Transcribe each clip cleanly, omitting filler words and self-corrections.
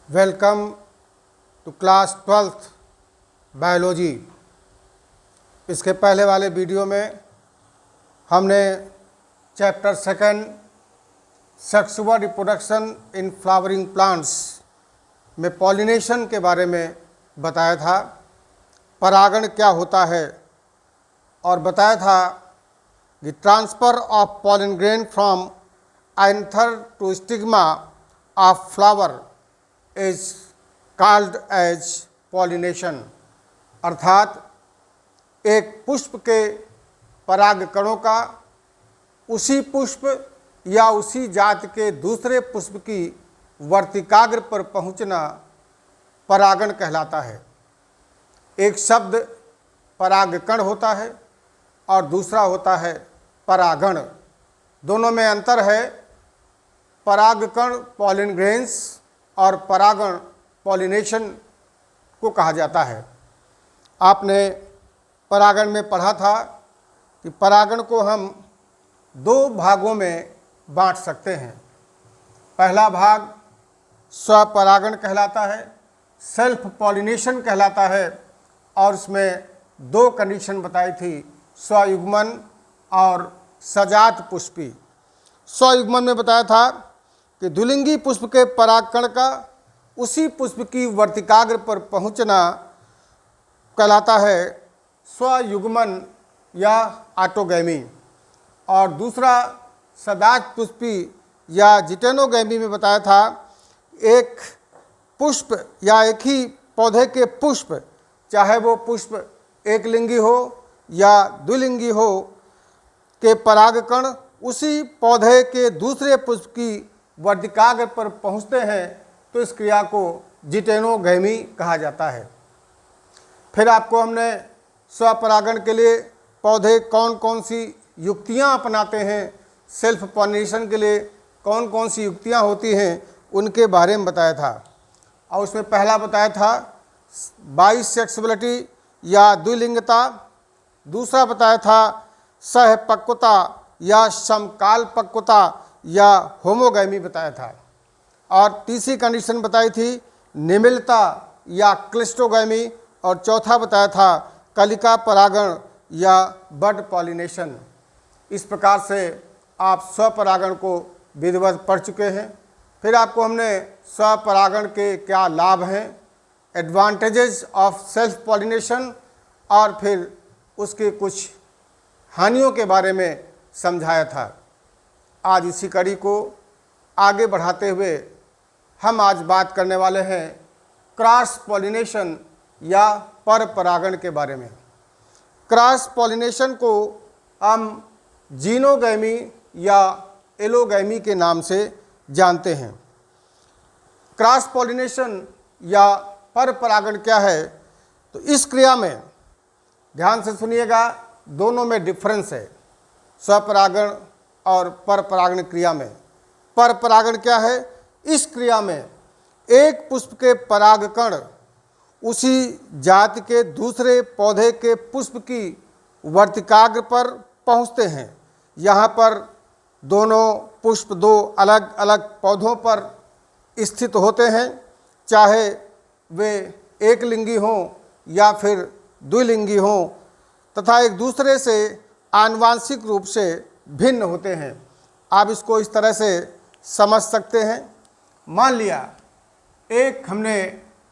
Welcome to class 12th biology. इसके पहले वाले वीडियो में हमने chapter 2 sexual reproduction in flowering plants में पॉलिनेशन के बारे में बताया था। परागण क्या होता है और बताया था कि transfer of pollen grain from anther to stigma of flower is called as pollination. अर्थात एक पुष्प के परागकणों का उसी पुष्प या उसी जात के दूसरे पुष्प की वर्तिकाग्र पर पहुंचना परागण कहलाता है। एक शब्द परागकण होता है और दूसरा होता है परागण। दोनों में अंतर है। परागकण पॉलन ग्रेन्स और परागण पॉलिनेशन को कहा जाता है। आपने परागण में पढ़ा था कि परागण को हम 2 भागों में बांट सकते हैं। पहला भाग स्वपरागण कहलाता है, सेल्फ पॉलिनेशन कहलाता है, और उसमें 2 कंडीशन बताई थी, स्वयुग्मन और सजात पुष्पी। स्वयुग्मन में बताया था कि द्विलिंगी पुष्प के परागकण का उसी पुष्प की वर्तिकाग्र पर पहुंचना कहलाता है स्वयुग्मन या ऑटोगैमी। और दूसरा सदात पुष्पी या जिटेनोगैमी में बताया था एक पुष्प या एक ही पौधे के पुष्प, चाहे वो पुष्प एक लिंगी हो या द्विलिंगी हो, के परागकण उसी पौधे के दूसरे पुष्प की वर्तिकाग्र पर पहुंचते हैं तो इस क्रिया को जिटेनोगैमी कहा जाता है। फिर आपको हमने स्वपरागण के लिए पौधे कौन कौन सी युक्तियां अपनाते हैं, सेल्फ पॉलिनेशन के लिए कौन कौन सी युक्तियां होती हैं, उनके बारे में बताया था। और उसमें पहला बताया था बाइसेक्सुअलिटी या द्विलिंगता, दूसरा बताया था सहपक्वता या समकाल पक्वता या होमोगैमी बताया था, और तीसरी कंडीशन बताई थी निमिलता या क्लिस्टोगैमी, और चौथा बताया था कलिका परागण या बड पॉलिनेशन। इस प्रकार से आप स्वपरागण को विधिवत पढ़ चुके हैं। फिर आपको हमने स्वपरागण के क्या लाभ हैं, एडवांटेजेस ऑफ सेल्फ पॉलिनेशन, और फिर उसके कुछ हानियों के बारे में समझाया था। आज इसी कड़ी को आगे बढ़ाते हुए हम आज बात करने वाले हैं क्रॉस पॉलिनेशन या पर परागण के बारे में। क्रॉस पॉलिनेशन को हम जीनोगैमी या एलोगैमी के नाम से जानते हैं। क्रॉस पॉलिनेशन या पर परागण क्या है, तो इस क्रिया में ध्यान से सुनिएगा, दोनों में डिफरेंस है, स्वपरागण और पर परागण क्रिया में। पर परागण क्या है, इस क्रिया में एक पुष्प के परागकण उसी जाति के दूसरे पौधे के पुष्प की वर्तिकाग्र पर पहुंचते हैं। यहाँ पर दोनों पुष्प 2 अलग अलग पौधों पर स्थित होते हैं, चाहे वे एक लिंगी हों या फिर द्विलिंगी हों, तथा एक दूसरे से आनुवांशिक रूप से भिन्न होते हैं। आप इसको इस तरह से समझ सकते हैं। मान लिया एक हमने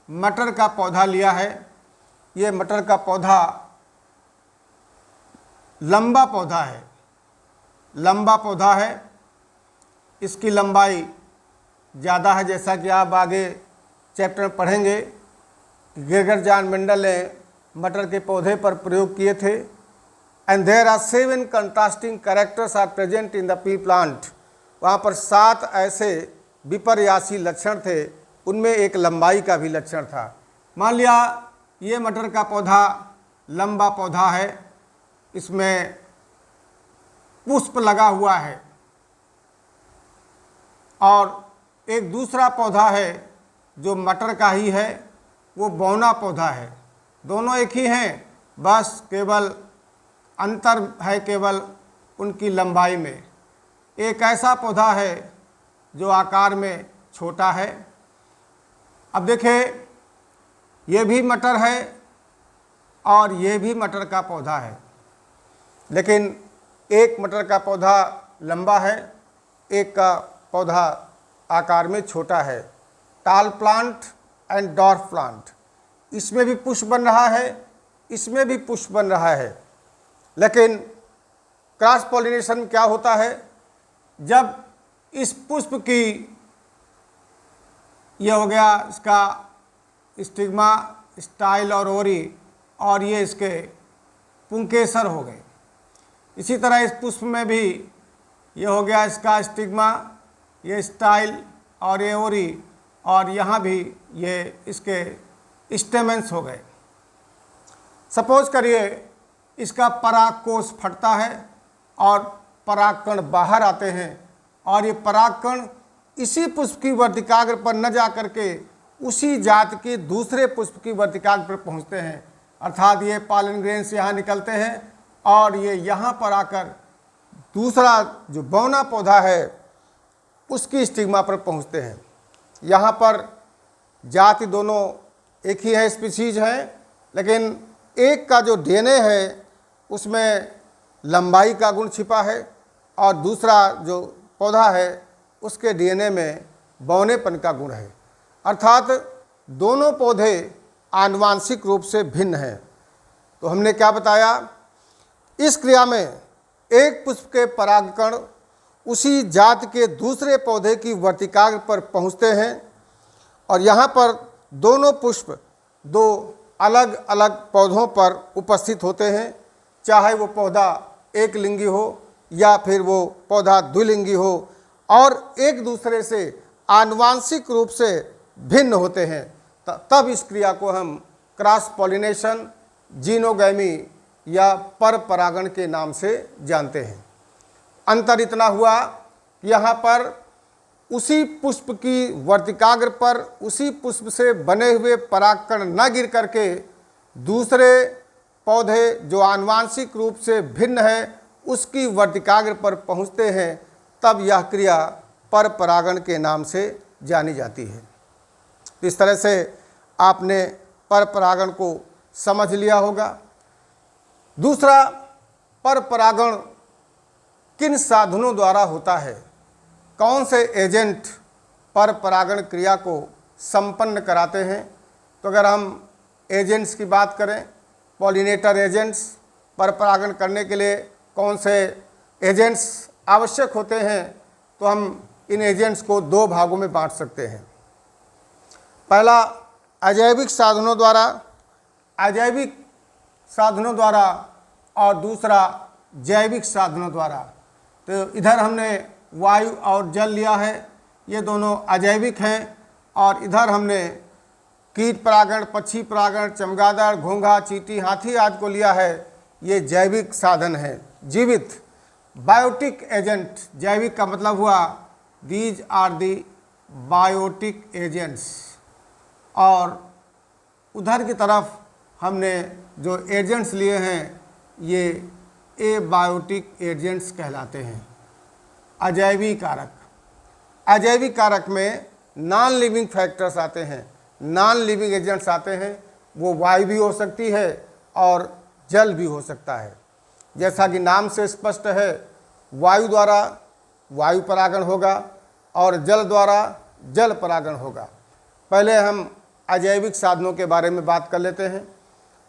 मटर का पौधा लिया है। ये मटर का पौधा लंबा पौधा है, लंबा पौधा है। इसकी लंबाई ज़्यादा है, जैसा कि आप आगे चैप्टर में पढ़ेंगे। ग्रेगर जॉन मेंडल ने मटर के पौधे पर प्रयोग किए थे। And there are 7 contrasting characters are present in the pea plant. वहाँ पर 7 ऐसे विपर्यासी लक्षण थे, उनमें एक लंबाई का भी लक्षण था। मान लिया ये मटर का पौधा लंबा पौधा है, इसमें पुष्प लगा हुआ है, और एक दूसरा पौधा है जो मटर का ही है, वो बौना पौधा है। दोनों एक ही हैं, बस केवल अंतर है केवल उनकी लंबाई में। एक ऐसा पौधा है जो आकार में छोटा है, अब देखिए, ये भी मटर है और ये भी मटर का पौधा है, लेकिन एक मटर का पौधा लंबा है, एक का पौधा आकार में छोटा है। टाल प्लांट एंड डॉर्फ प्लांट, इसमें भी पुष्प बन रहा है, इसमें भी पुष्प बन रहा है। लेकिन क्रॉस पॉलिनेशन क्या होता है, जब इस पुष्प की, यह हो गया इसका स्टिग्मा, स्टाइल और ओरी, और ये इसके पुंकेसर हो गए। इसी तरह इस पुष्प में भी ये हो गया इसका स्टिग्मा, ये स्टाइल और ये ओरी, और यहाँ भी ये इसके स्टेमेंस हो गए। सपोज करिए इसका परागकोश फटता है और परागकण बाहर आते हैं, और ये परागकण इसी पुष्प की वर्तिकाग्र पर न जा करके उसी जात के दूसरे पुष्प की वर्तिकाग्र पर पहुँचते हैं। अर्थात ये पॉलन ग्रेन्स यहाँ निकलते हैं और ये यहाँ पर आकर दूसरा जो बौना पौधा है उसकी स्टिग्मा पर पहुँचते हैं। यहाँ पर जाति दोनों एक ही है, स्पीशीज है, लेकिन एक का जो डीएनए है उसमें लंबाई का गुण छिपा है और दूसरा जो पौधा है उसके डीएनए में बौनेपन का गुण है। अर्थात दोनों पौधे आनुवांशिक रूप से भिन्न हैं। तो हमने क्या बताया, इस क्रिया में एक पुष्प के परागकण उसी जात के दूसरे पौधे की वर्तिकाग्र पर पहुँचते हैं, और यहाँ पर दोनों पुष्प दो अलग अलग पौधों पर उपस्थित होते हैं, चाहे वो पौधा एक लिंगी हो या फिर वो पौधा द्विलिंगी हो, और एक दूसरे से आनुवांशिक रूप से भिन्न होते हैं। तब इस क्रिया को हम क्रॉस पॉलिनेशन, जीनोगैमी या पर परागण के नाम से जानते हैं। अंतर इतना हुआ कि यहाँ पर उसी पुष्प की वर्तिकाग्र पर उसी पुष्प से बने हुए परागकण न गिर करके दूसरे पौधे जो आनुवांशिक रूप से भिन्न है उसकी वर्तिकाग्र पर पहुँचते हैं, तब यह क्रिया पर परागण के नाम से जानी जाती है। इस तरह से आपने पर परागण को समझ लिया होगा। दूसरा, पर परागण किन साधनों द्वारा होता है, कौन से एजेंट पर परागण क्रिया को संपन्न कराते हैं। तो अगर हम एजेंट्स की बात करें, पॉलिनेटर एजेंट्स, पर परागण करने के लिए कौन से एजेंट्स आवश्यक होते हैं, तो हम इन एजेंट्स को दो भागों में बांट सकते हैं। पहला, अजैविक साधनों द्वारा, और दूसरा जैविक साधनों द्वारा। तो इधर हमने वायु और जल लिया है, ये दोनों अजैविक हैं, और इधर हमने कीट परागण, पक्षी परागण, चमगादड़, घोंघा, चींटी, हाथी आदि को लिया है, ये जैविक साधन है, जीवित। बायोटिक एजेंट, जैविक का मतलब हुआ these are the biotic agents. और उधर की तरफ हमने जो एजेंट्स लिए हैं ये एबायोटिक एजेंट्स कहलाते हैं, अजैविक कारक। अजैविक कारक में नॉन लिविंग फैक्टर्स आते हैं, नॉन लिविंग एजेंट्स आते हैं। वो वायु भी हो सकती है और जल भी हो सकता है। जैसा कि नाम से स्पष्ट है, वायु द्वारा वायु परागण होगा और जल द्वारा जल परागण होगा। पहले हम अजैविक साधनों के बारे में बात कर लेते हैं।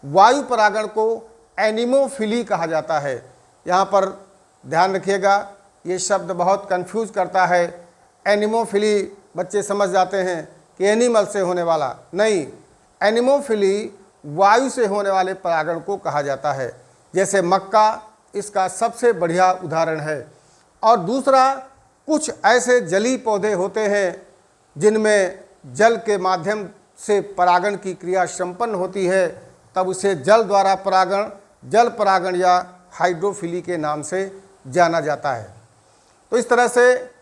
वायु परागण को एनिमोफिली कहा जाता है। यहाँ पर ध्यान रखिएगा, ये शब्द बहुत कंफ्यूज करता है। एनिमोफिली बच्चे समझ जाते हैं कि एनिमल से होने वाला, नहीं, एनिमोफिली वायु से होने वाले परागण को कहा जाता है। जैसे मक्का इसका सबसे बढ़िया उदाहरण है। और दूसरा, कुछ ऐसे जलीय पौधे होते हैं जिनमें जल के माध्यम से परागण की क्रिया संपन्न होती है, तब उसे जल द्वारा परागण, जल परागण या हाइड्रोफिली के नाम से जाना जाता है। तो इस तरह से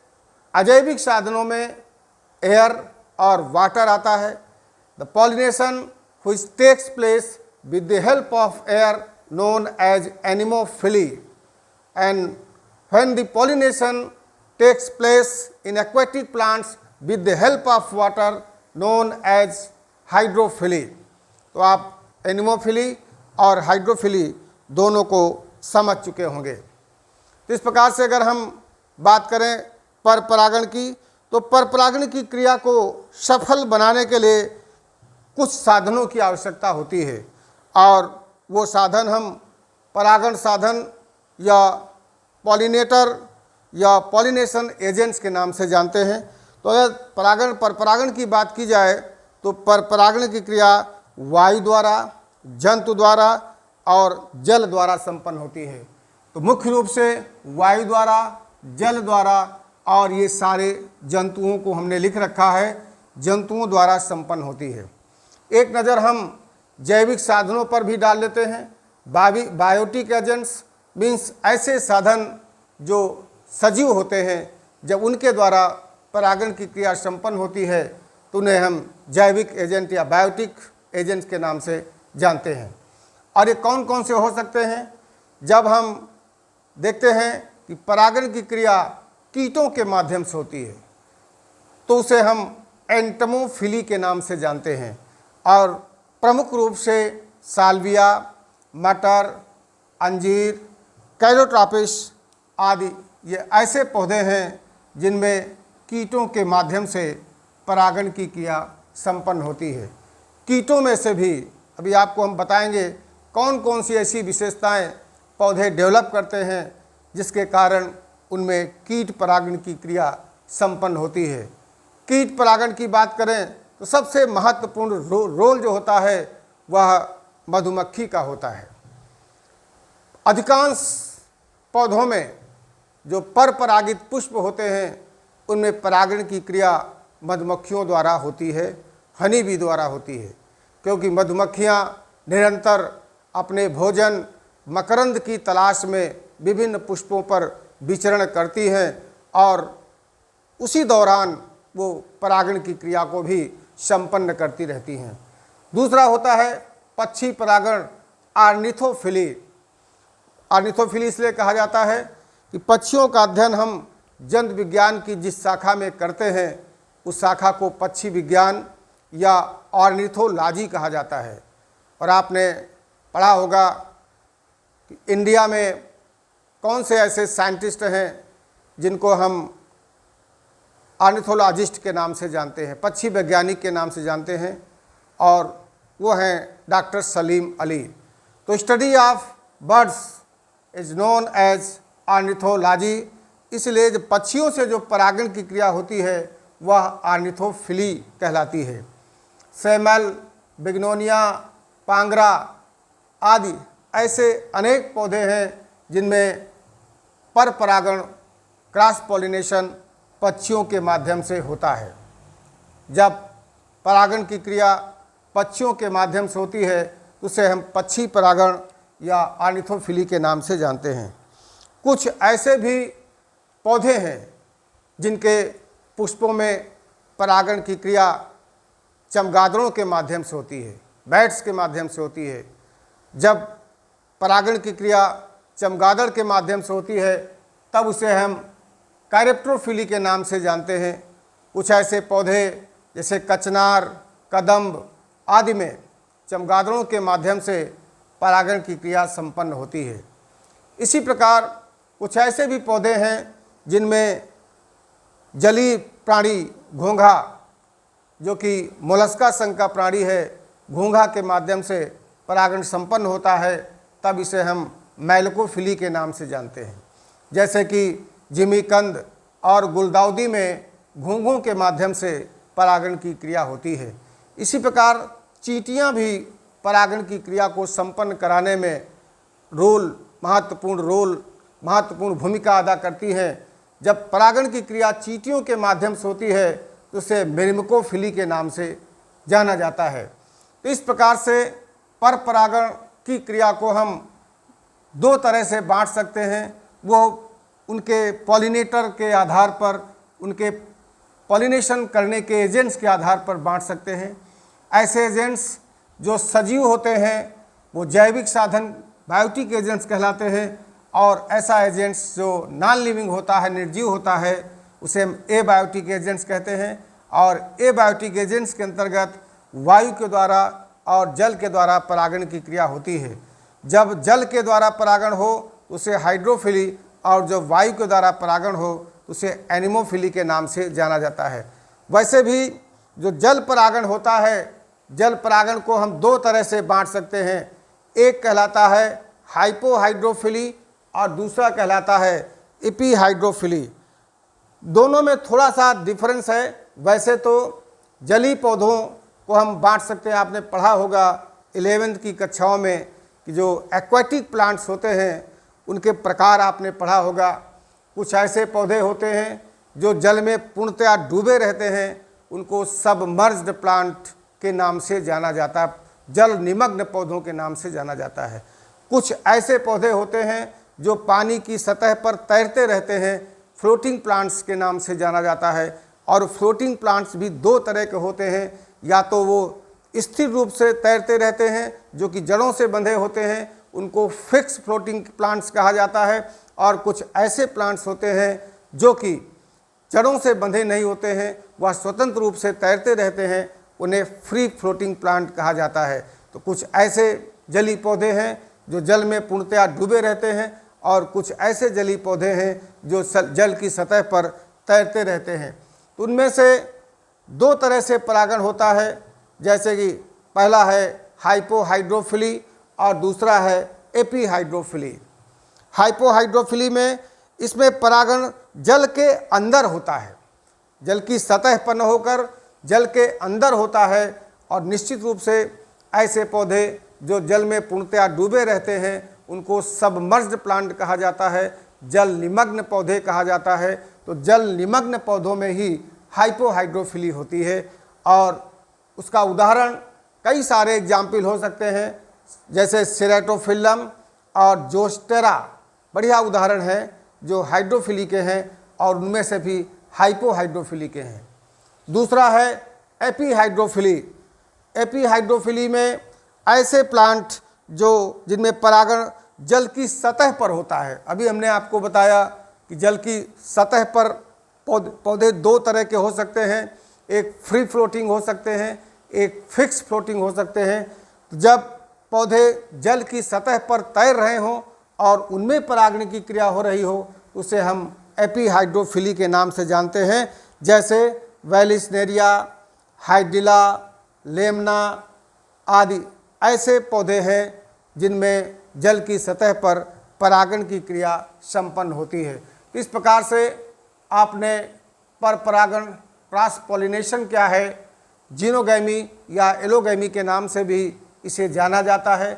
अजैविक साधनों में एयर और वाटर आता है। The pollination which takes place with the help of air known as anemophily, and when the pollination takes place in aquatic plants with the help of water, known as hydrophily. तो आप anemophily और hydrophily दोनों को समझ चुके होंगे। तो इस प्रकार से अगर हम बात करें पर परागण की, तो पर परागण की क्रिया को सफल बनाने के लिए कुछ साधनों की आवश्यकता होती है, और वो साधन हम परागण साधन या पॉलिनेटर या पॉलिनेशन एजेंट्स के नाम से जानते हैं। तो अगर पर परागण की बात की जाए तो पर परागण की क्रिया वायु द्वारा, जंतु द्वारा और जल द्वारा संपन्न होती है। तो मुख्य रूप से वायु द्वारा, जल द्वारा और ये सारे जंतुओं को हमने लिख रखा है, जंतुओं द्वारा संपन्न होती है। एक नज़र हम जैविक साधनों पर भी डाल लेते हैं। बायोटिक एजेंट्स मीन्स ऐसे साधन जो सजीव होते हैं, जब उनके द्वारा परागण की क्रिया संपन्न होती है तो उन्हें हम जैविक एजेंट या बायोटिक एजेंट्स के नाम से जानते हैं। और ये कौन कौन से हो सकते हैं? जब हम देखते हैं कि परागण की क्रिया कीटों के माध्यम से होती है तो उसे हम एंटमोफिली के नाम से जानते हैं। और प्रमुख रूप से साल्विया, मटर, अंजीर, कैरोट्रॉपिस आदि ये ऐसे पौधे हैं जिनमें कीटों के माध्यम से परागण की क्रिया संपन्न होती है। कीटों में से भी अभी आपको हम बताएंगे कौन कौन सी ऐसी विशेषताएं पौधे डेवलप करते हैं जिसके कारण उनमें कीट परागण की क्रिया संपन्न होती है। कीट परागण की बात करें तो सबसे महत्वपूर्ण रोल जो होता है वह मधुमक्खी का होता है। अधिकांश पौधों में जो पर परागित पुष्प होते हैं उनमें परागण की क्रिया मधुमक्खियों द्वारा होती है, हनी बी द्वारा होती है, क्योंकि मधुमक्खियाँ निरंतर अपने भोजन मकरंद की तलाश में विभिन्न पुष्पों पर विचरण करती हैं और उसी दौरान वो परागण की क्रिया को भी संपन्न करती रहती हैं। दूसरा होता है पक्षी परागण, आर्निथोफिली। आर्निथोफिली इसलिए कहा जाता है कि पक्षियों का अध्ययन हम जंतु विज्ञान की जिस शाखा में करते हैं उस शाखा को पक्षी विज्ञान या ऑर्निथोलॉजी कहा जाता है। और आपने पढ़ा होगा कि इंडिया में कौन से ऐसे साइंटिस्ट हैं जिनको हम ऑर्निथोलॉजिस्ट के नाम से जानते हैं, पक्षी वैज्ञानिक के नाम से जानते हैं, और वो हैं डॉक्टर सलीम अली। तो study of birds is known as ornithology. इसलिए जो पक्षियों से जो परागण की क्रिया होती है वह ऑर्निथोफिली कहलाती है। सेमल, बिग्नोनिया, पांगरा आदि ऐसे अनेक पौधे हैं जिनमें पर परागण, क्रॉस पॉलिनेशन पक्षियों के माध्यम से होता है। जब परागण की क्रिया पक्षियों के माध्यम से होती है तो उसे हम पक्षी परागण या ऑर्निथोफिली के नाम से जानते हैं। कुछ ऐसे भी पौधे हैं जिनके पुष्पों में परागण की क्रिया चमगादड़ों के माध्यम से होती है, बैट्स के माध्यम से होती है। जब परागण की क्रिया चमगादड़ के माध्यम से होती है तब उसे हम कैरेप्टोफिली के नाम से जानते हैं। कुछ ऐसे पौधे जैसे कचनार, कदम्ब आदि में चमगादड़ों के माध्यम से परागण की क्रिया संपन्न होती है। इसी प्रकार कुछ ऐसे भी पौधे हैं जिनमें जलीय प्राणी घोंघा, जो कि मोलस्का संघ का प्राणी है, घोंघा के माध्यम से परागण संपन्न होता है, तब इसे हम मैलकोफिली के नाम से जानते हैं। जैसे कि जिमीकंद और गुलदाउदी में घोंघों के माध्यम से परागण की क्रिया होती है। इसी प्रकार चींटियां भी परागण की क्रिया को संपन्न कराने में महत्वपूर्ण भूमिका अदा करती हैं। जब परागण की क्रिया चींटियों के माध्यम से होती है तो उसे मेरिमकोफिली के नाम से जाना जाता है। तो इस प्रकार से पर परागण की क्रिया को हम दो तरह से बांट सकते हैं। वो उनके पॉलिनेटर के आधार पर, उनके पॉलिनेशन करने के एजेंट्स के आधार पर बांट सकते हैं। ऐसे एजेंट्स जो सजीव होते हैं वो जैविक साधन बायोटिक एजेंट्स कहलाते हैं, और ऐसा एजेंट्स जो नॉन लिविंग होता है, निर्जीव होता है, उसे हम एबायोटिक एजेंट्स कहते हैं। और एबायोटिक एजेंट्स के अंतर्गत वायु के द्वारा और जल के द्वारा परागण की क्रिया होती है। जब जल के द्वारा परागण हो तो उसे हाइड्रोफिली, और जब वायु के द्वारा परागण हो तो उसे एनिमोफिली के नाम से जाना जाता है। वैसे भी जो जल परागण होता है, जल परागण को हम दो तरह से बांट सकते हैं। एक कहलाता है हाइपोहाइड्रोफिली और दूसरा कहलाता है एपीहाइड्रोफिली। दोनों में थोड़ा सा डिफरेंस है। वैसे तो जलीय पौधों को हम बांट सकते हैं। आपने पढ़ा होगा 11वीं की कक्षाओं में कि जो एक्वाटिक प्लांट्स होते हैं उनके प्रकार आपने पढ़ा होगा। कुछ ऐसे पौधे होते हैं जो जल में पूर्णतया डूबे रहते हैं, उनको सबमर्ज्ड प्लांट के नाम से जाना जाता है, जल निमग्न पौधों के नाम से जाना जाता है। कुछ ऐसे पौधे होते हैं जो पानी की सतह पर तैरते रहते हैं, फ्लोटिंग प्लांट्स के नाम से जाना जाता है। और फ्लोटिंग प्लांट्स भी दो तरह के होते हैं, या तो वो स्थिर रूप से तैरते रहते हैं जो कि जड़ों से बंधे होते हैं, उनको फिक्स फ्लोटिंग प्लांट्स कहा जाता है, और कुछ ऐसे प्लांट्स होते हैं जो कि जड़ों से बंधे नहीं होते हैं, वह स्वतंत्र रूप से तैरते रहते हैं, उन्हें फ्री फ्लोटिंग प्लांट कहा जाता है। तो कुछ ऐसे जलीय पौधे हैं जो जल में पूर्णतया डूबे रहते हैं, और कुछ ऐसे जलीय पौधे हैं जो जल की सतह पर तैरते रहते हैं। तो उनमें से दो तरह से परागण होता है, जैसे कि पहला है हाइपोहाइड्रोफिली और दूसरा है एपीहाइड्रोफिली। हाइपोहाइड्रोफिली में इसमें परागण जल के अंदर होता है, जल की सतह पर न होकर जल के अंदर होता है। और निश्चित रूप से ऐसे पौधे जो जल में पूर्णतया डूबे रहते हैं उनको सबमर्ज्ड प्लांट कहा जाता है, जल निमग्न पौधे कहा जाता है। तो जल निमग्न पौधों में ही हाइपोहाइड्रोफिली होती है, और उसका उदाहरण कई सारे एग्जाम्पल हो सकते हैं, जैसे सेरेटोफिल्लम और जोस्टेरा बढ़िया उदाहरण हैं जो हाइड्रोफिली के हैं, और उनमें से भी हाइपोहाइड्रोफिली के हैं। दूसरा है एपीहाइड्रोफिली। एपीहाइड्रोफिली में ऐसे प्लांट जिनमें परागण जल की सतह पर होता है। अभी हमने आपको बताया कि जल की सतह पर पौधे दो तरह के हो सकते हैं, एक फ्री फ्लोटिंग हो सकते हैं, एक फिक्स फ्लोटिंग हो सकते हैं। जब पौधे जल की सतह पर तैर रहे हों और उनमें परागण की क्रिया हो रही हो, उसे हम एपीहाइड्रोफिली के नाम से जानते हैं। जैसे वेलिस्नेरिया, हाइड्रिला, लेमना आदि ऐसे पौधे हैं जिनमें जल की सतह पर परागण की क्रिया संपन्न होती है। तो इस प्रकार से आपने पर परागण, क्रॉस पॉलिनेशन क्या है, जीनोगैमी या एलोगैमी के नाम से भी इसे जाना जाता है,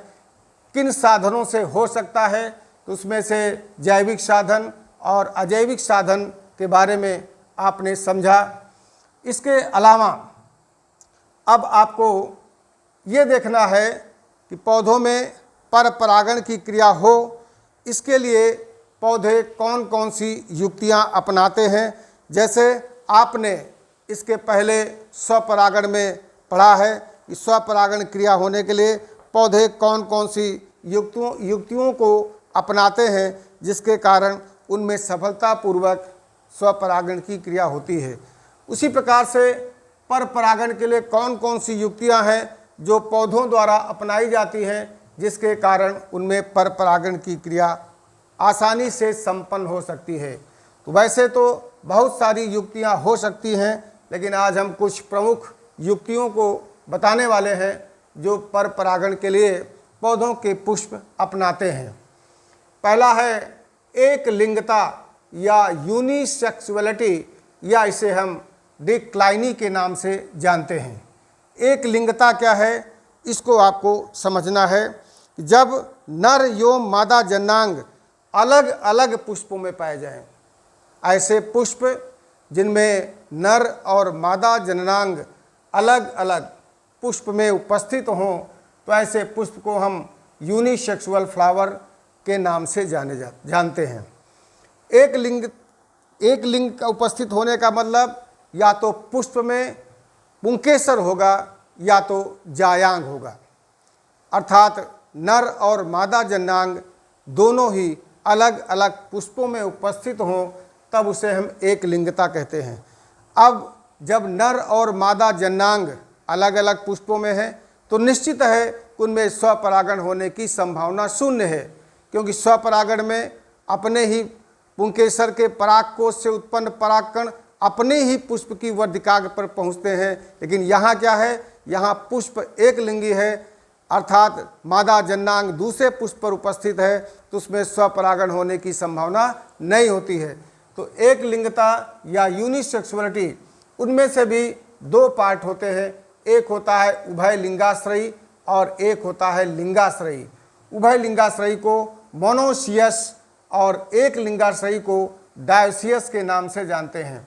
किन साधनों से हो सकता है, तो उसमें से जैविक साधन और अजैविक साधन के बारे में आपने समझा। इसके अलावा अब आपको ये देखना है कि पौधों में पर परागण की क्रिया हो, इसके लिए पौधे कौन कौन सी युक्तियां अपनाते हैं। जैसे आपने इसके पहले स्वपरागण में पढ़ा है कि स्वपरागण क्रिया होने के लिए पौधे कौन कौन सी युक्तियों को अपनाते हैं, जिसके कारण उनमें सफलतापूर्वक स्वपरागण की क्रिया होती है। उसी प्रकार से पर परागण के लिए कौन कौन सी युक्तियां हैं जो पौधों द्वारा अपनाई जाती हैं, जिसके कारण उनमें पर परागण की क्रिया आसानी से संपन्न हो सकती है। तो वैसे तो बहुत सारी युक्तियां हो सकती हैं, लेकिन आज हम कुछ प्रमुख युक्तियों को बताने वाले हैं जो पर परागण के लिए पौधों के पुष्प अपनाते हैं। पहला है एक लिंगता या यूनिसेक्सुअलिटी, या इसे हम डिक्लाइनी के नाम से जानते हैं। एक लिंगता क्या है, इसको आपको समझना है। जब नर एवं मादा जनांग अलग अलग पुष्पों में पाए जाएं, ऐसे पुष्प जिनमें नर और मादा जननांग अलग अलग पुष्प में उपस्थित हों, तो ऐसे पुष्प को हम यूनिसेक्सुअल फ्लावर के नाम से जानते हैं। एक लिंग का उपस्थित होने का मतलब या तो पुष्प में पुंकेसर होगा या तो जायांग होगा, अर्थात नर और मादा जनांग दोनों ही अलग अलग पुष्पों में उपस्थित हों, तब उसे हम एक लिंगता कहते हैं। अब जब नर और मादा जन्नांग अलग अलग पुष्पों में है तो निश्चित है कि उनमें स्वपरागण होने की संभावना शून्य है, क्योंकि स्वपरागण में अपने ही पुंकेसर के परागकोश से उत्पन्न परागकण अपने ही पुष्प की वर्धिकाग्र पर पहुंचते हैं। लेकिन यहाँ क्या है, यहाँ पुष्प एक लिंगी है, अर्थात मादा जन्नांग दूसरे पुष्प पर उपस्थित है, तो उसमें स्वपरागण होने की संभावना नहीं होती है। तो एक लिंगता या यूनिसेक्सुअलिटी, उनमें से भी दो पार्ट होते हैं, एक होता है उभय लिंगाश्रयी और एक होता है लिंगाश्रयी। उभय लिंगाश्रयी को मोनोसियस और एक लिंगाश्रयी को डायोसियस के नाम से जानते हैं।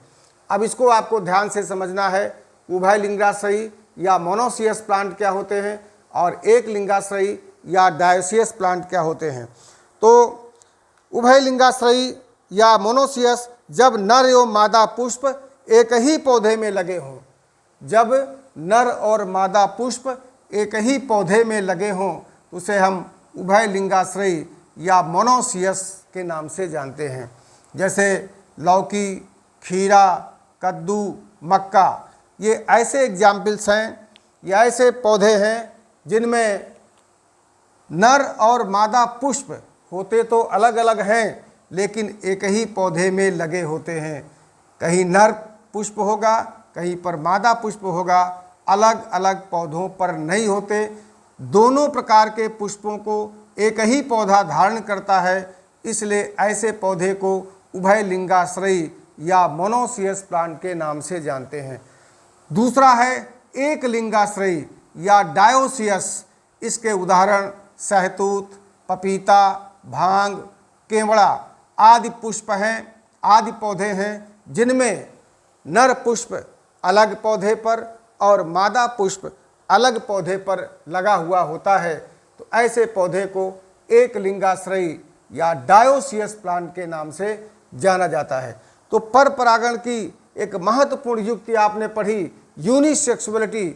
अब इसको आपको ध्यान से समझना है, उभय लिंगाश्रयी या मोनोसियस प्लांट क्या होते हैं और एक लिंगाश्रयी या डायोसियस प्लांट क्या होते हैं। तो उभय लिंगाश्रयी या मोनोसियस जब नर एवं मादा पुष्प एक ही पौधे में लगे हों, जब नर और मादा पुष्प एक ही पौधे में लगे हों, उसे हम उभय लिंगाश्रयी या मोनोसियस के नाम से जानते हैं। जैसे लौकी, खीरा, कद्दू, मक्का, ये ऐसे एग्जाम्पल्स हैं, ये ऐसे पौधे हैं जिनमें नर और मादा पुष्प होते तो अलग अलग हैं, लेकिन एक ही पौधे में लगे होते हैं। कहीं नर पुष्प होगा, कहीं पर मादा पुष्प होगा, अलग अलग पौधों पर नहीं होते। दोनों प्रकार के पुष्पों को एक ही पौधा धारण करता है, इसलिए ऐसे पौधे को उभय लिंगाश्रयी या मोनोसियस प्लांट के नाम से जानते हैं। दूसरा है एक लिंगाश्रयी या डायोसियस। इसके उदाहरण सहतूत, पपीता, भांग, केवड़ा आदि पुष्प हैं, आदि पौधे हैं, जिनमें नर पुष्प अलग पौधे पर और मादा पुष्प अलग पौधे पर लगा हुआ होता है। तो ऐसे पौधे को एक लिंगाश्रयी या डायोसियस प्लांट के नाम से जाना जाता है। तो पर परागण की एक महत्वपूर्ण युक्ति आपने पढ़ी, यूनिसेक्सुअलिटी,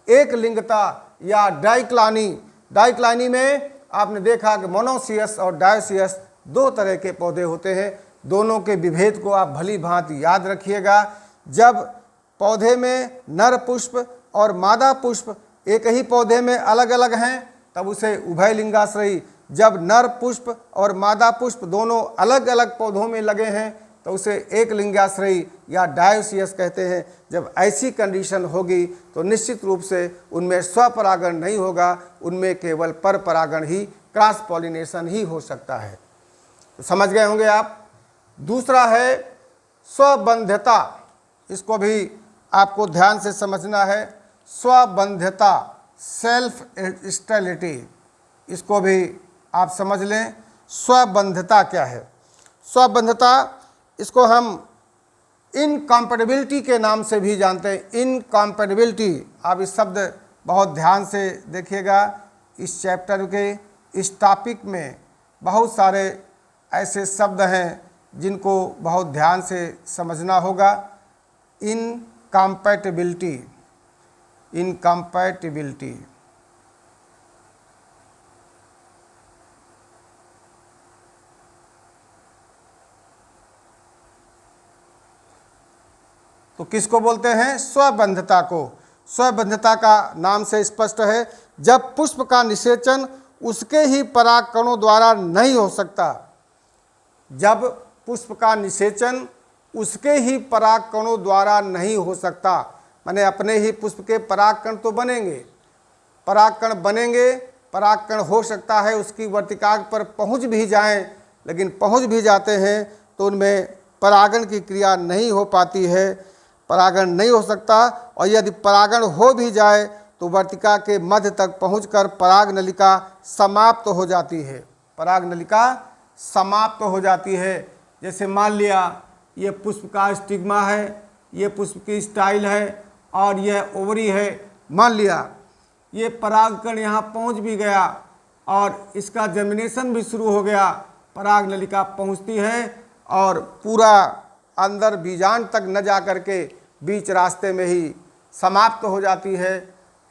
एक लिंगता या डाइक्लानी। डाइक्लानी में आपने देखा कि मोनोसियस और डायोसियस दो तरह के पौधे होते हैं। दोनों के विभेद को आप भली भांति याद रखिएगा। जब पौधे में नर पुष्प और मादा पुष्प एक ही पौधे में अलग अलग हैं, तब उसे उभय लिंगाश्रयी। जब नर पुष्प और मादा पुष्प दोनों अलग अलग पौधों में लगे हैं, तो उसे एक लिंगाश्रयी या डायोसियस कहते हैं। जब ऐसी कंडीशन होगी तो निश्चित रूप से उनमें स्वपरागण नहीं होगा, उनमें केवल पर परागण ही, क्रॉस पॉलिनेशन ही हो सकता है। तो समझ गए होंगे आप। दूसरा है स्वबंध्यता, इसको भी आपको ध्यान से समझना है। स्वबंध्यता, सेल्फ स्टेबिलिटी, इसको भी आप समझ लें। स्वबंध्यता क्या है? स्वबंध्यता, इसको हम इनकम्पैटिबिलिटी के नाम से भी जानते हैं। इनकम्पैटिबिलिटी, आप इस शब्द बहुत ध्यान से देखिएगा। इस चैप्टर के इस टॉपिक में बहुत सारे ऐसे शब्द हैं जिनको बहुत ध्यान से समझना होगा। इनकम्पैटिबिलिटी, इनकम्पैटिबिलिटी, तो किसको बोलते हैं? स्वबंध्यता को। स्वबंध्यता का नाम से स्पष्ट है, जब पुष्प का निषेचन उसके ही परागकणों द्वारा नहीं हो सकता। जब पुष्प का निषेचन उसके ही परागकणों द्वारा नहीं हो सकता, माने अपने ही पुष्प के परागकण तो बनेंगे, परागकण बनेंगे, परागकण हो सकता है उसकी वर्तिकाग्र पर पहुंच भी जाएं, लेकिन पहुंच भी जाते हैं तो उनमें परागण की क्रिया नहीं हो पाती है, परागण नहीं हो सकता। और यदि परागण हो भी जाए तो वर्तिका के मध्य तक पहुंचकर पराग नलिका समाप्त हो जाती है, पराग नलिका समाप्त हो जाती है। जैसे मान लिया ये पुष्प का स्टिग्मा है, ये पुष्प की स्टाइल है और यह ओवरी है। मान लिया ये परागकण यहाँ पहुँच भी गया और इसका जर्मिनेशन भी शुरू हो गया, पराग नलिका पहुँचती है और पूरा अंदर बीजांड तक न जा कर के बीच रास्ते में ही समाप्त हो जाती है।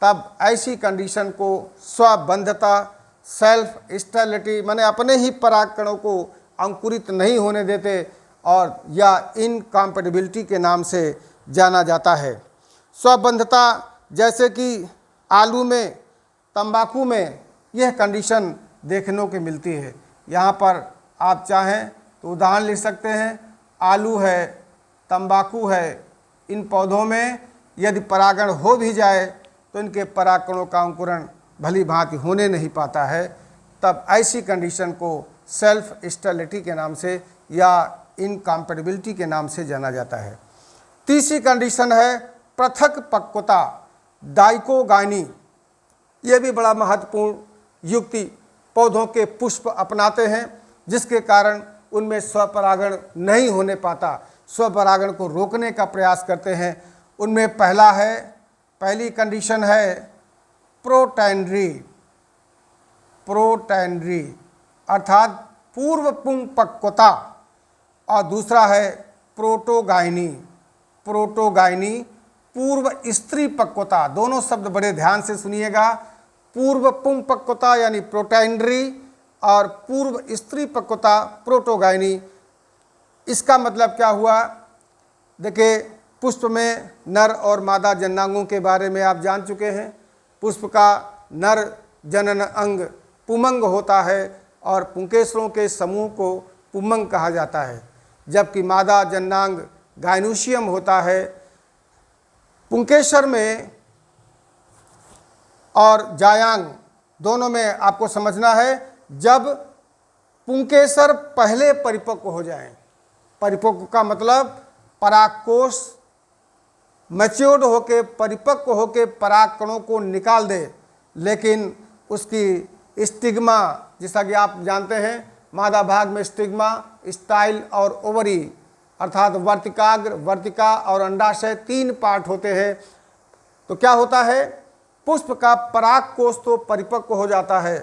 तब ऐसी कंडीशन को स्वबंध्यता, सेल्फ स्टेबिलिटी, माने अपने ही परागकणों को अंकुरित नहीं होने देते, और या इनकम्पैटिबिलिटी के नाम से जाना जाता है। स्वबंधता जैसे कि आलू में, तंबाकू में यह कंडीशन देखने को मिलती है। यहाँ पर आप चाहें तो उदाहरण लिख सकते हैं, आलू है, तंबाकू है, इन पौधों में यदि परागण हो भी जाए तो इनके परागकणों का अंकुरण भली भांति होने नहीं पाता है। तब ऐसी कंडीशन को सेल्फ स्टेरिलिटी के नाम से या इनकम्पैटिबिलिटी के नाम से जाना जाता है। तीसरी कंडीशन है पृथक पक्वता, डाइकोगाइनी। ये भी बड़ा महत्वपूर्ण युक्ति पौधों के पुष्प अपनाते हैं, जिसके कारण उनमें स्वपरागण नहीं होने पाता, स्वपरागण को रोकने का प्रयास करते हैं। उनमें पहली कंडीशन है प्रोटैंड्री अर्थात पूर्व पुंग पक्वता, और दूसरा है प्रोटोगाइनी पूर्व स्त्री पक्वता। दोनों शब्द बड़े ध्यान से सुनिएगा, पूर्व पुंग पक्वता यानी प्रोटैंड्री और पूर्व स्त्री पक्वता प्रोटोगाइनी। इसका मतलब क्या हुआ? देखिए, पुष्प में नर और मादा जननांगों के बारे में आप जान चुके हैं। पुष्प का नर जनन अंग पुमंग होता है और पुंकेसरों के समूह को पुमंग कहा जाता है, जबकि मादा जननांग गाइनोसियम होता है। पुंकेसर में और जायांग दोनों में आपको समझना है, जब पुंकेसर पहले परिपक्व हो जाएं, परिपक्व का मतलब परागकोश मैच्योर्ड होके परिपक्व होके परागकणों को निकाल दे, लेकिन उसकी स्टिग्मा, जैसा कि आप जानते हैं मादा भाग में स्टिग्मा, स्टाइल और ओवरी अर्थात वर्तिकाग्र, वर्तिका और अंडाशय 3 पार्ट होते हैं। तो क्या होता है, पुष्प का परागकोश तो परिपक्व हो जाता है,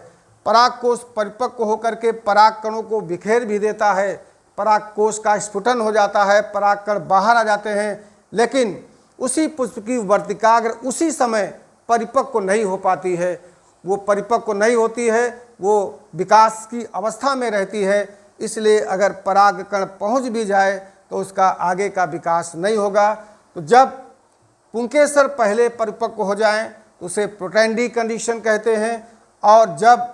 परागकोश परिपक्व होकर के परागकणों को बिखेर भी देता है, परागकोश का स्फुटन हो जाता है, परागकण बाहर आ जाते हैं, लेकिन उसी पुष्प की वर्तिकाग्र उसी समय परिपक्व नहीं हो पाती है। वो परिपक्व नहीं होती है, वो विकास की अवस्था में रहती है। इसलिए अगर परागकण पहुंच भी जाए तो उसका आगे का विकास नहीं होगा। तो जब पुंकेसर पहले परिपक्व हो जाएं तो उसे प्रोटैंडी कंडीशन कहते हैं, और जब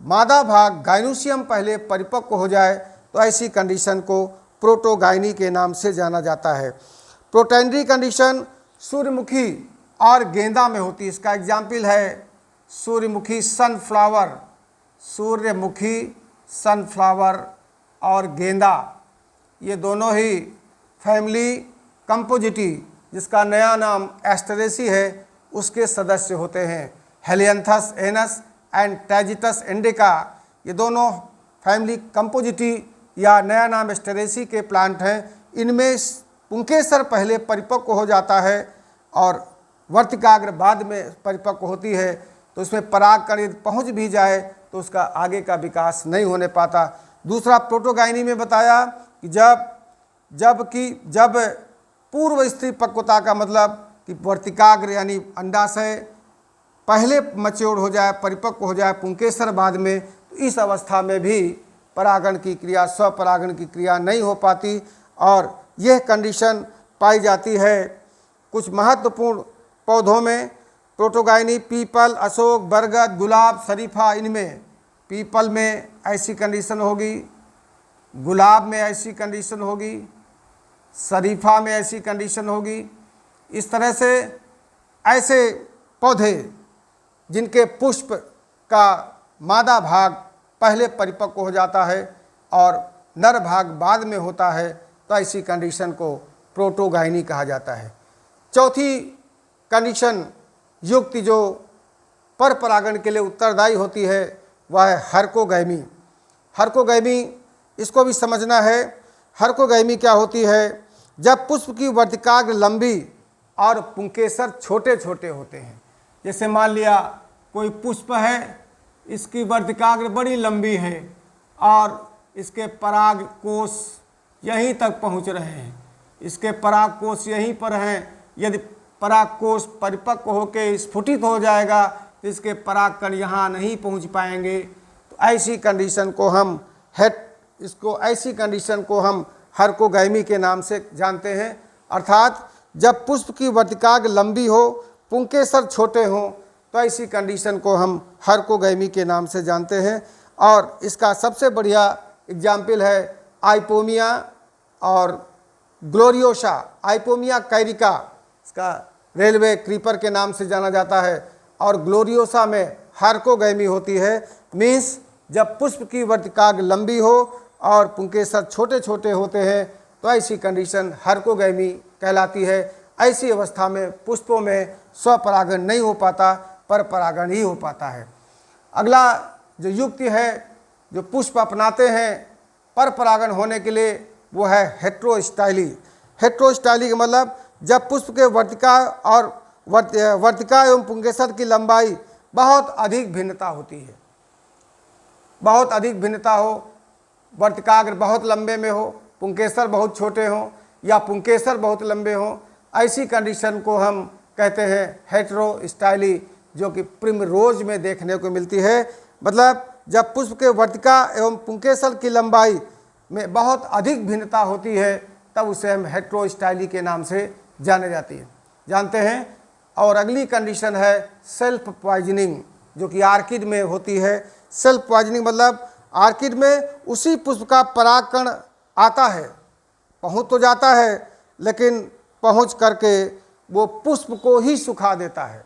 मादा भाग गाइनोसियम पहले परिपक्व हो जाए तो ऐसी कंडीशन को प्रोटोगाइनी के नाम से जाना जाता है। प्रोटैंडी कंडीशन सूर्यमुखी और गेंदा में होती है। इसका एग्जाम्पल है सूर्यमुखी सनफ्लावर और गेंदा। ये दोनों ही फैमिली कंपोजिटी, जिसका नया नाम एस्टेरेसी है, उसके सदस्य होते हैं। हेलियंथस एनस एंड टैजिटस इंडिका, ये दोनों फैमिली कंपोजिटी या नया नाम एस्टेरेसी के प्लांट हैं। इनमें पुंकेसर पहले परिपक्व हो जाता है और वर्तिकाग्र बाद में परिपक्व होती है, तो उसमें परागकण यदि पहुँच भी जाए तो उसका आगे का विकास नहीं होने पाता। दूसरा प्रोटोगाइनी में बताया कि जब पूर्व स्त्री पक्वता का मतलब कि वर्तिकाग्र यानी अंडाशय पहले मैच्योर हो जाए, परिपक्व हो जाए, पुंकेसर बाद में, तो इस अवस्था में भी परागण की क्रिया, स्वपरागण की क्रिया नहीं हो पाती। और यह कंडीशन पाई जाती है कुछ महत्वपूर्ण पौधों में। प्रोटोगाइनी पीपल, अशोक, बरगद, गुलाब, शरीफा, इनमें पीपल में ऐसी कंडीशन होगी, गुलाब में ऐसी कंडीशन होगी, शरीफा में ऐसी कंडीशन होगी। इस तरह से ऐसे पौधे जिनके पुष्प का मादा भाग पहले परिपक्व हो जाता है और नर भाग बाद में होता है, तो ऐसी कंडीशन को प्रोटोगाइनी कहा जाता है। चौथी कंडीशन युक्ति जो पर परागण के लिए उत्तरदायी होती है वह है हर्कोगैमी। हर्कोगैमी, इसको भी समझना है। हर्कोगैमी क्या होती है? जब पुष्प की वर्तिकाग्र लंबी और पुंकेसर छोटे छोटे होते हैं। जैसे मान लिया कोई पुष्प है, इसकी वर्तिकाग्र बड़ी लंबी है और इसके पराग कोष यहीं तक पहुंच रहे हैं, इसके पराग कोष यहीं पर हैं। यदि पराग कोष परिपक्व होकर स्फुटित हो जाएगा तो इसके परागकण यहाँ नहीं पहुंच पाएंगे। तो ऐसी कंडीशन को हम हर्कोगैमी के नाम से जानते हैं। अर्थात जब पुष्प की वर्तिकाग्र लंबी हो, पुंकेसर छोटे हों, तो ऐसी कंडीशन को हम हर्कोगैमी के नाम से जानते हैं। और इसका सबसे बढ़िया एग्जाम्पल है आइपोमिया और ग्लोरियोसा। आइपोमिया कैरिका इसका रेलवे क्रीपर के नाम से जाना जाता है, और ग्लोरियोसा में हर्कोगैमी होती है। मीन्स जब पुष्प की वर्तिकाग्र लंबी हो और पुंकेसर छोटे छोटे होते हैं, तो ऐसी कंडीशन हर्कोगैमी कहलाती है। ऐसी अवस्था में पुष्पों में स्वपरागण नहीं हो पाता, पर परागण ही हो पाता है। अगला जो युक्ति है जो पुष्प अपनाते हैं पर परागण होने के लिए, वो है हेट्रोस्टाइली। हेट्रोस्टाइली का मतलब जब पुष्प के वर्तिका एवं पुंकेसर की लंबाई बहुत अधिक भिन्नता होती है, बहुत अधिक भिन्नता हो, वर्तिकाग्र बहुत लंबे में हो, पुंकेसर बहुत छोटे हों, या पुंकेसर बहुत लंबे हों, ऐसी कंडीशन को हम कहते हैं हेट्रोस्टाइली, जो कि प्रिमरोज में देखने को मिलती है। मतलब जब पुष्प के वर्तिका एवं पुंकेसर की लंबाई में बहुत अधिक भिन्नता होती है, तब उसे हम हेट्रोस्टाइली के नाम से जानते हैं। और अगली कंडीशन है सेल्फ पॉइजनिंग, जो कि आर्किड में होती है। सेल्फ पॉइजनिंग मतलब आर्किड में उसी पुष्प का परागकण आता है, पहुँच तो जाता है, लेकिन पहुँच करके वो पुष्प को ही सुखा देता है।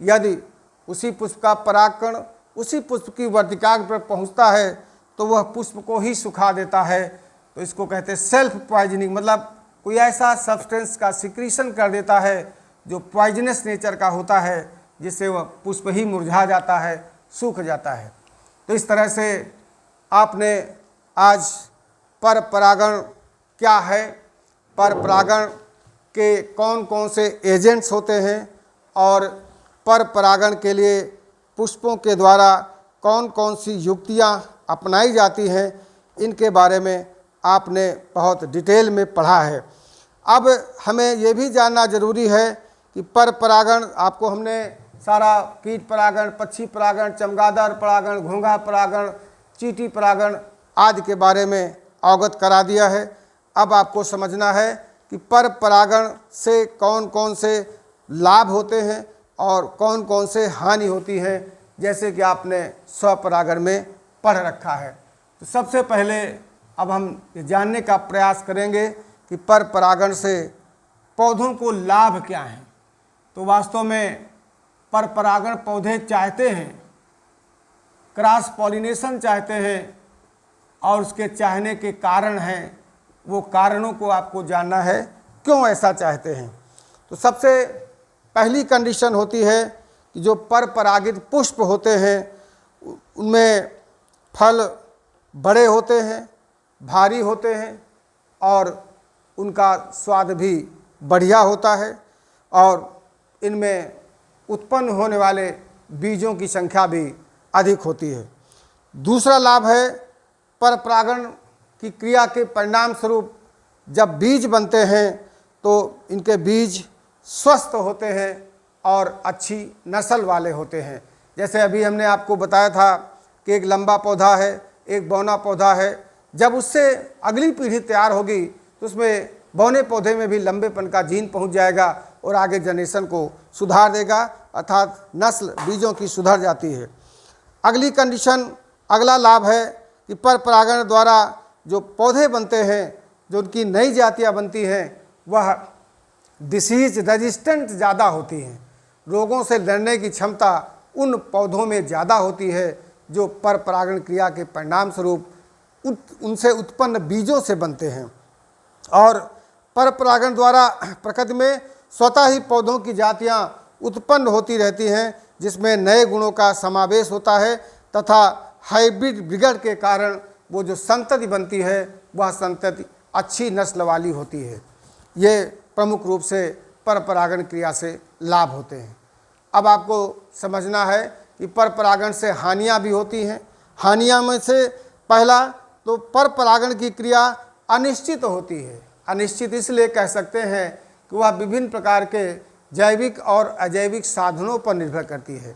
यदि उसी पुष्प का परागकण उसी पुष्प की वर्तिकाग्र पर पहुँचता है, तो वह पुष्प को ही सुखा देता है। तो इसको कहते हैं सेल्फ पॉइजनिंग। मतलब कोई ऐसा सब्सटेंस का सिक्रीशन कर देता है जो पॉइजनस नेचर का होता है, जिससे वह पुष्प ही मुरझा जाता है, सूख जाता है। तो इस तरह से आपने आज पर परागण क्या है, पर परागण के कौन कौन से एजेंट्स होते हैं, और पर परागण के लिए पुष्पों के द्वारा कौन कौन सी युक्तियाँ अपनाई जाती हैं, इनके बारे में आपने बहुत डिटेल में पढ़ा है। अब हमें ये भी जानना ज़रूरी है कि पर परागण, आपको हमने सारा कीट परागण, पक्षी परागण, चमगादड़ परागण, घोंघा परागण, चींटी परागण आदि के बारे में अवगत करा दिया है। अब आपको समझना है कि पर परागण से कौन कौन से लाभ होते हैं और कौन कौन से हानि होती है, जैसे कि आपने स्वपरागण में पढ़ रखा है। तो सबसे पहले अब हम ये जानने का प्रयास करेंगे कि पर परागण से पौधों को लाभ क्या हैं। तो वास्तव में पर परागण पौधे चाहते हैं, क्रॉस पॉलिनेशन चाहते हैं, और उसके चाहने के कारण हैं, वो कारणों को आपको जानना है, क्यों ऐसा चाहते हैं। तो सबसे पहली कंडीशन होती है कि जो पर परागित पुष्प होते हैं, उनमें फल बड़े होते हैं, भारी होते हैं, और उनका स्वाद भी बढ़िया होता है, और इनमें उत्पन्न होने वाले बीजों की संख्या भी अधिक होती है। दूसरा लाभ है पर परागण की क्रिया के परिणाम स्वरूप जब बीज बनते हैं, तो इनके बीज स्वस्थ होते हैं और अच्छी नस्ल वाले होते हैं। जैसे अभी हमने आपको बताया था कि एक लंबा पौधा है, एक बौना पौधा है। जब उससे अगली पीढ़ी तैयार होगी, तो उसमें बौने पौधे में भी लंबेपन का जीन पहुंच जाएगा और आगे जनरेशन को सुधार देगा, अर्थात नस्ल बीजों की सुधर जाती है। अगली कंडीशन, अगला लाभ है कि पर परागण द्वारा जो पौधे बनते हैं, जो उनकी नई जातियाँ बनती हैं, वह डिसीज रेजिस्टेंट ज़्यादा होती हैं। रोगों से लड़ने की क्षमता उन पौधों में ज़्यादा होती है जो पर परागण क्रिया के परिणाम स्वरूप उनसे उत्पन्न बीजों से बनते हैं। और पर परागण द्वारा प्रकृति में स्वतः ही पौधों की जातियाँ उत्पन्न होती रहती हैं, जिसमें नए गुणों का समावेश होता है, तथा हाइब्रिड ब्रीड के कारण वो जो संतति बनती है, वह संतति अच्छी नस्ल वाली होती है। ये प्रमुख रूप से पर परागण क्रिया से लाभ होते हैं। अब आपको समझना है कि पर परागण से हानियाँ भी होती हैं। हानियाँ में से पहला तो पर परागण की क्रिया अनिश्चित होती है। अनिश्चित इसलिए कह सकते हैं कि वह विभिन्न प्रकार के जैविक और अजैविक साधनों पर निर्भर करती है।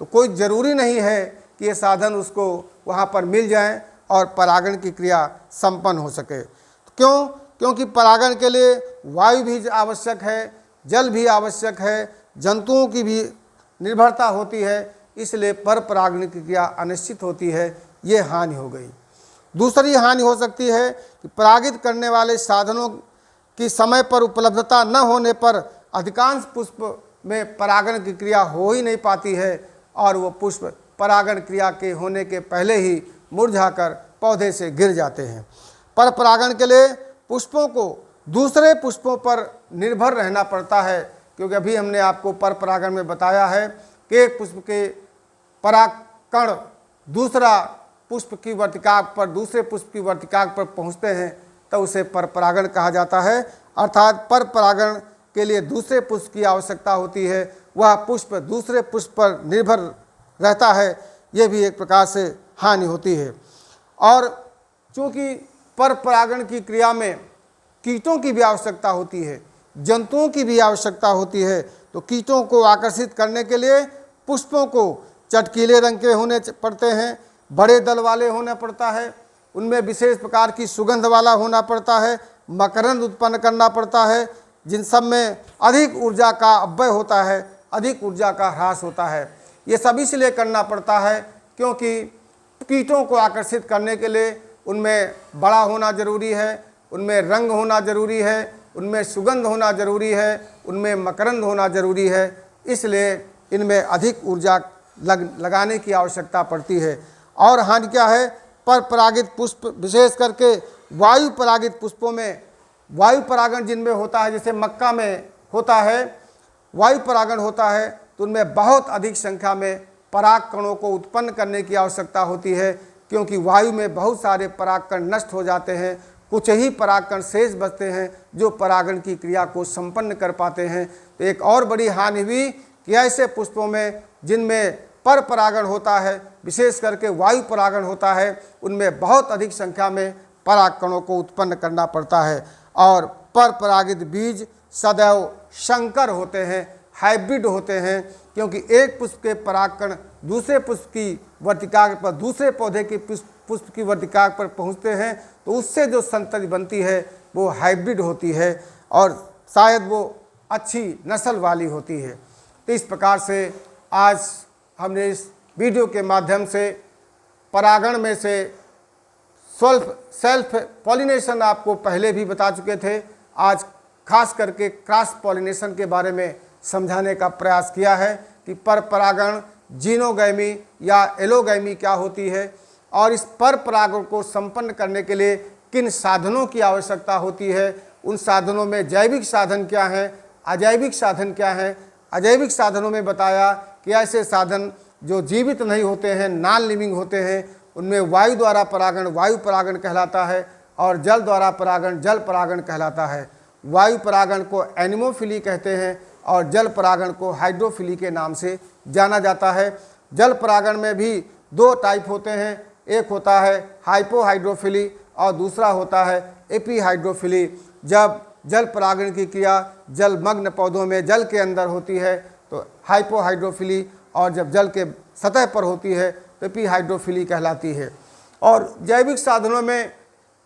तो कोई ज़रूरी नहीं है कि ये साधन उसको वहाँ पर मिल जाएं और परागण की क्रिया संपन्न हो सके। क्यों? क्योंकि परागण के लिए वायु भी आवश्यक है, जल भी आवश्यक है, जंतुओं की भी निर्भरता होती है, इसलिए पर परागण की क्रिया अनिश्चित होती है। ये हानि हो गई। दूसरी हानि हो सकती है कि परागित करने वाले साधनों की समय पर उपलब्धता न होने पर अधिकांश पुष्प में परागण की क्रिया हो ही नहीं पाती है और वो पुष्प परागण क्रिया के होने के पहले ही मुरझाकर पौधे से गिर जाते हैं। पर परागण के लिए पुष्पों को दूसरे पुष्पों पर निर्भर रहना पड़ता है, क्योंकि अभी हमने आपको पर परागण में बताया है कि एक पुष्प के परागकण दूसरा पुष्प की वर्तिकाग्र पर दूसरे पुष्प की वर्तिकाग्र पर पहुंचते हैं तो उसे पर परागण कहा जाता है। अर्थात पर परागण के लिए दूसरे पुष्प की आवश्यकता होती है, वह पुष्प दूसरे पुष्प पर निर्भर रहता है, यह भी एक प्रकार से हानि होती है। और चूँकि पर परागण की क्रिया में कीटों की भी आवश्यकता होती है, जंतुओं की भी आवश्यकता होती है, तो कीटों को आकर्षित करने के लिए पुष्पों को चटकीले रंग के होने पड़ते हैं, बड़े दल वाले होना पड़ता है, उनमें विशेष प्रकार की सुगंध वाला होना पड़ता है, मकरंद उत्पन्न करना पड़ता है, जिन सब में अधिक ऊर्जा का अपव्यय होता है, अधिक ऊर्जा का ह्रास होता है। ये सब इसलिए करना पड़ता है क्योंकि कीटों को आकर्षित करने के लिए उनमें बड़ा होना जरूरी है, उनमें रंग होना जरूरी है, उनमें सुगंध होना जरूरी है, उनमें मकरंद होना जरूरी है, इसलिए इनमें अधिक ऊर्जा लगाने की आवश्यकता पड़ती है। और हानि क्या है, पर परागित पुष्प विशेष करके वायु परागित पुष्पों में वायु परागण जिनमें होता है, जैसे मक्का में होता है वायु परागण होता है, तो उनमें बहुत अधिक संख्या में पराग कणों को उत्पन्न करने की आवश्यकता होती है, क्योंकि वायु में बहुत सारे परागकण नष्ट हो जाते हैं, कुछ ही परागकण शेष बचते हैं जो परागण की क्रिया को संपन्न कर पाते हैं। तो एक और बड़ी हानि हुई कि ऐसे पुष्पों में जिनमें पर परागण होता है, विशेष करके वायु परागण होता है, उनमें बहुत अधिक संख्या में परागकणों को उत्पन्न करना पड़ता है। और पर परागित बीज सदैव संकर होते हैं, हाइब्रिड होते हैं, क्योंकि एक पुष्प के परागकण दूसरे पुष्प की वर्तिकाग्र पर दूसरे पौधे की पुष्प की वर्तिकाग्र पर पहुंचते हैं, तो उससे जो संतति बनती है वो हाइब्रिड होती है और शायद वो अच्छी नस्ल वाली होती है। तो इस प्रकार से आज हमने इस वीडियो के माध्यम से परागण में से सेल्फ पॉलिनेशन आपको पहले भी बता चुके थे, आज खास करके क्रॉस पॉलिनेशन के बारे में समझाने का प्रयास किया है कि पर परागण, जीनोगैमी या एलोगैमी क्या होती है और इस पर परागण को संपन्न करने के लिए किन साधनों की आवश्यकता होती है, उन साधनों में जैविक साधन क्या हैं, अजैविक साधन क्या हैं। अजैविक साधनों में बताया कि ऐसे साधन जो जीवित नहीं होते हैं, नॉन लिविंग होते हैं, उनमें वायु द्वारा परागण वायु परागण कहलाता है और जल द्वारा परागण जल परागण कहलाता है। वायु परागण को एनिमोफिली कहते हैं और जल परागण को हाइड्रोफिली के नाम से जाना जाता है। जल परागण में भी दो टाइप होते हैं, एक होता है हाइपोहाइड्रोफिली और दूसरा होता है एपीहाइड्रोफिली। जब जल परागण की क्रिया जलमग्न पौधों में जल के अंदर होती है तो हाइपोहाइड्रोफिली, और जब जल के सतह पर होती है तो एपीहाइड्रोफिली कहलाती है। और जैविक साधनों में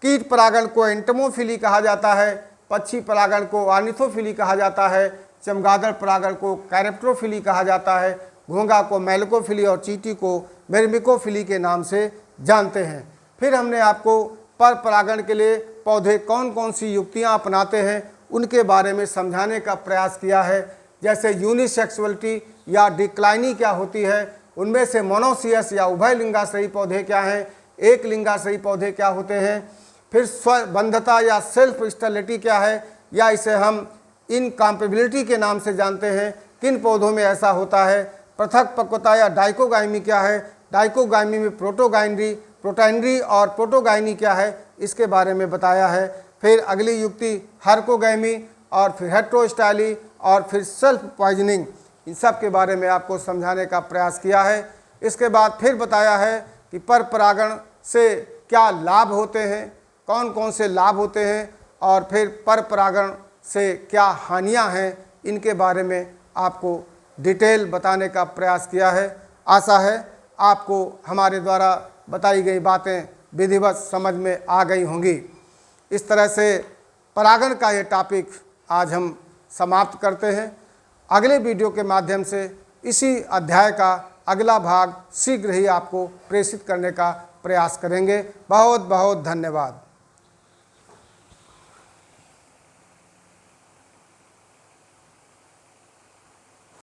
कीट परागण को एंटमोफिली कहा जाता है, पक्षी परागण को ऑर्निथोफिली कहा जाता है, चमगादड़ परागण को कैरेप्टोफिली कहा जाता है, घोंघा को मेलकोफिली और चींटी को मेरमिकोफिली के नाम से जानते हैं। फिर हमने आपको पर परागण के लिए पौधे कौन कौन सी युक्तियाँ अपनाते हैं उनके बारे में समझाने का प्रयास किया है। जैसे यूनिसेक्सुअलिटी या डिक्लाइनी क्या होती है, उनमें से मोनोसियस या उभय लिंगाश्रयी पौधे क्या हैं, एक लिंगाश्रयी पौधे क्या होते हैं। फिर स्वबंधता या सेल्फ स्टेरिलिटी क्या है, या इसे हम इनकॉम्पेबिलिटी के नाम से जानते हैं, किन पौधों में ऐसा होता है। पृथक पक्वता या डाइकोगाइमी क्या है, डाइकोगाइमी में प्रोटोगाइनरी और प्रोटोगाइनी क्या है, इसके बारे में बताया है। फिर अगली युक्ति हर्कोगैमी और फिर हेट्रोस्टाइली और फिर सेल्फ पॉइजनिंग, इन सब के बारे में आपको समझाने का प्रयास किया है। इसके बाद फिर बताया है कि पर परागण से क्या लाभ होते हैं, कौन कौन से लाभ होते हैं, और फिर पर परागण से क्या हानियां हैं, इनके बारे में आपको डिटेल बताने का प्रयास किया है। आशा है आपको हमारे द्वारा बताई गई बातें विधिवत समझ में आ गई होंगी। इस तरह से परागण का ये टॉपिक आज हम समाप्त करते हैं। अगले वीडियो के माध्यम से इसी अध्याय का अगला भाग शीघ्र ही आपको प्रेषित करने का प्रयास करेंगे। बहुत बहुत धन्यवाद।